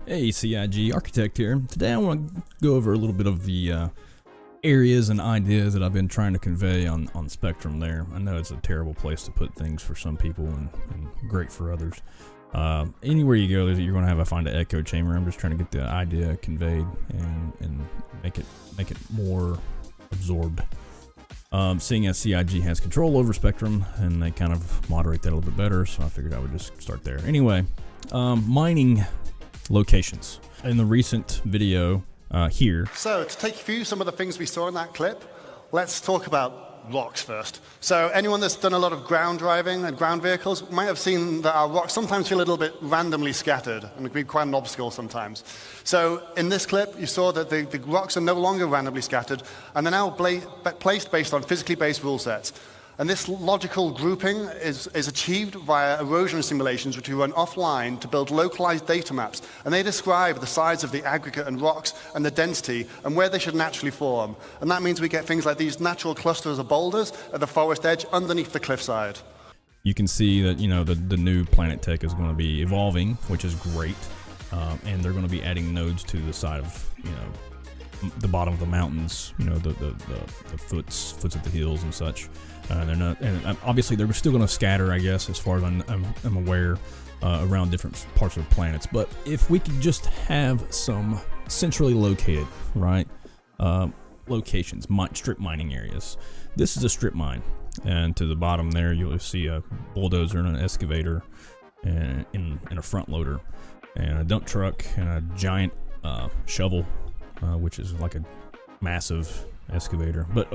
Hey, CIG Architect here. Today I want to go over a little bit of the areas and ideas that I've been trying to convey on Spectrum there. I know it's a terrible place to put things for some people and great for others. Anywhere you go, you're going to have to find an echo chamber. I'm just trying to get the idea conveyed and make it more absorbed. Seeing as CIG has control over Spectrum and they kind of moderate that a little bit better, so I figured I would just start there. Anyway, mining locations. In the recent video here. So to take you through some of the things we saw in that clip, let's talk about rocks first. So anyone that's done a lot of ground driving and ground vehicles might have seen that our rocks sometimes feel a little bit randomly scattered and can be quite an obstacle sometimes. So in this clip, you saw that the rocks are no longer randomly scattered and they're now placed based on physically based rule sets. And this logical grouping is achieved via erosion simulations, which we run offline to build localized data maps. And they describe the size of the aggregate and rocks and the density and where they should naturally form. And that means we get things like these natural clusters of boulders at the forest edge underneath the cliffside. You can see that, the new planet tech is going to be evolving, which is great. And they're going to be adding nodes to the side of, the bottom of the mountains, the foots of the hills and such. They're not, and obviously they're still going to scatter, I guess, as far as I'm aware, around different parts of the planets. But if we could just have some centrally located, right, locations, strip mining areas. This is a strip mine, and to the bottom there you'll see a bulldozer and an excavator, and a front loader, and a dump truck, and a giant shovel, which is like a massive excavator. But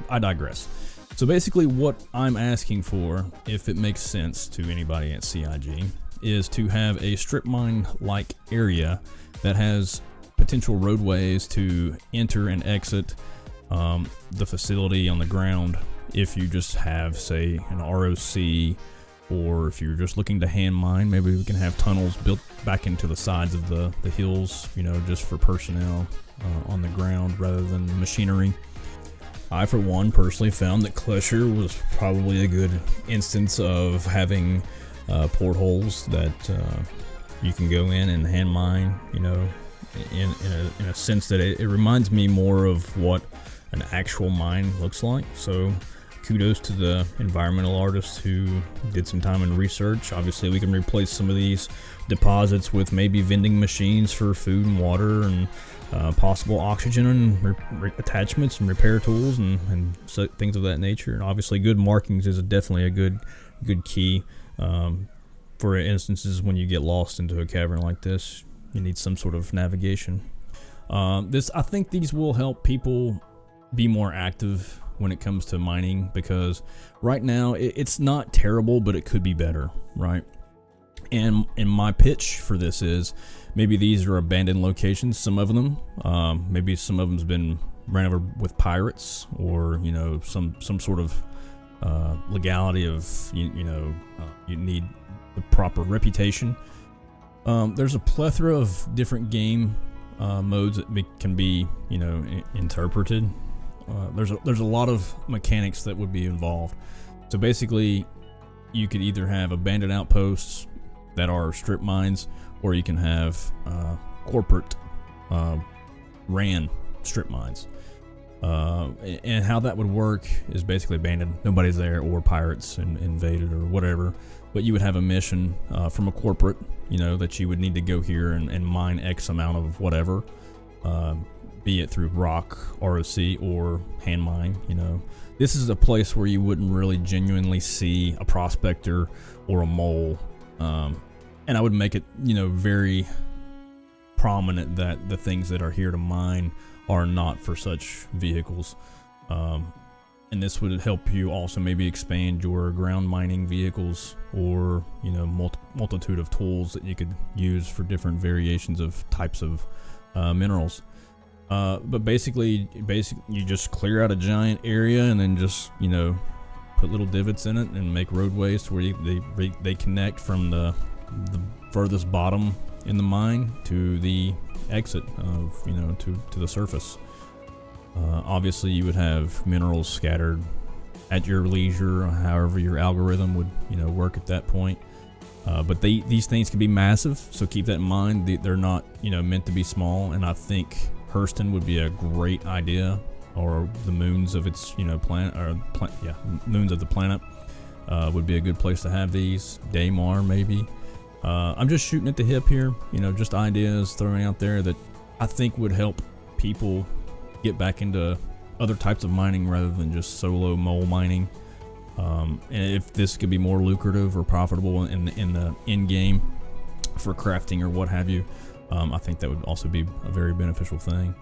I digress. So basically what I'm asking for, if it makes sense to anybody at CIG, is to have a strip mine-like area that has potential roadways to enter and exit the facility on the ground. If you just have, say, an ROC, or if you're just looking to hand mine, maybe we can have tunnels built back into the sides of the hills, just for personnel on the ground rather than machinery. I, for one, personally found that Klesher was probably a good instance of having portholes that you can go in and hand mine, in a sense that it reminds me more of what an actual mine looks like. So kudos to the environmental artists who did some time in research. Obviously, we can replace some of these deposits with maybe vending machines for food and water, and possible oxygen and attachments and repair tools and so things of that nature. And obviously, good markings is definitely a good key for instances when you get lost into a cavern like this. You need some sort of navigation. I think these will help people be more active when it comes to mining, because right now it's not terrible, but it could be better, right? And my pitch for this is, maybe these are abandoned locations, some of them. Maybe some of them's been ran over with pirates, or some sort of legality of you need the proper reputation. There's a plethora of different game modes that can be interpreted. There's a lot of mechanics that would be involved. So basically, you could either have abandoned outposts that are strip mines, or you can have corporate ran strip mines. And how that would work is basically abandoned, nobody's there, or pirates invaded or whatever. But you would have a mission from a corporate, that you would need to go here and mine X amount of whatever, be it through rock, ROC, or hand mine. This is a place where you wouldn't really genuinely see a prospector or a mole. And I would make it, very prominent that the things that are here to mine are not for such vehicles. And this would help you also maybe expand your ground mining vehicles, or, multitude of tools that you could use for different variations of types of minerals. But basically, you just clear out a giant area and then just, put little divots in it and make roadways to where they connect from the furthest bottom in the mine to the exit of to the surface. Obviously, you would have minerals scattered at your leisure, however your algorithm would work at that point. But these things can be massive, so keep that in mind. They're not, meant to be small. And I think Hurston would be a great idea, or the moons of its, moons of the planet would be a good place to have these. Daymar, maybe. I'm just shooting at the hip here, just ideas throwing out there that I think would help people get back into other types of mining rather than just solo mole mining. And if this could be more lucrative or profitable in the end game for crafting or what have you, I think that would also be a very beneficial thing.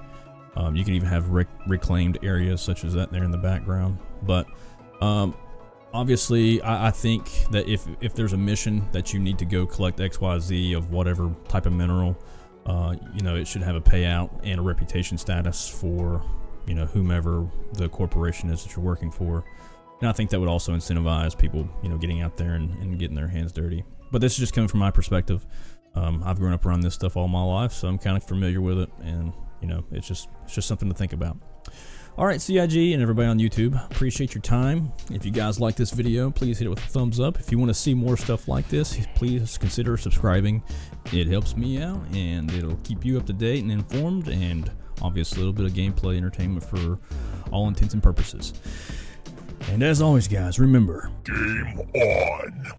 You can even have reclaimed areas such as that there in the background. But obviously, I think that if there's a mission that you need to go collect XYZ of whatever type of mineral, it should have a payout and a reputation status for whomever the corporation is that you're working for. And I think that would also incentivize people, getting out there and getting their hands dirty. But this is just coming from my perspective. I've grown up around this stuff all my life, so I'm kind of familiar with it, and it's just something to think about. All right, CIG and everybody on YouTube, appreciate your time. If you guys like this video, please hit it with a thumbs up. If you want to see more stuff like this, please consider subscribing. It helps me out, and it'll keep you up to date and informed, and obviously a little bit of gameplay entertainment for all intents and purposes. And as always, guys, remember, Game on!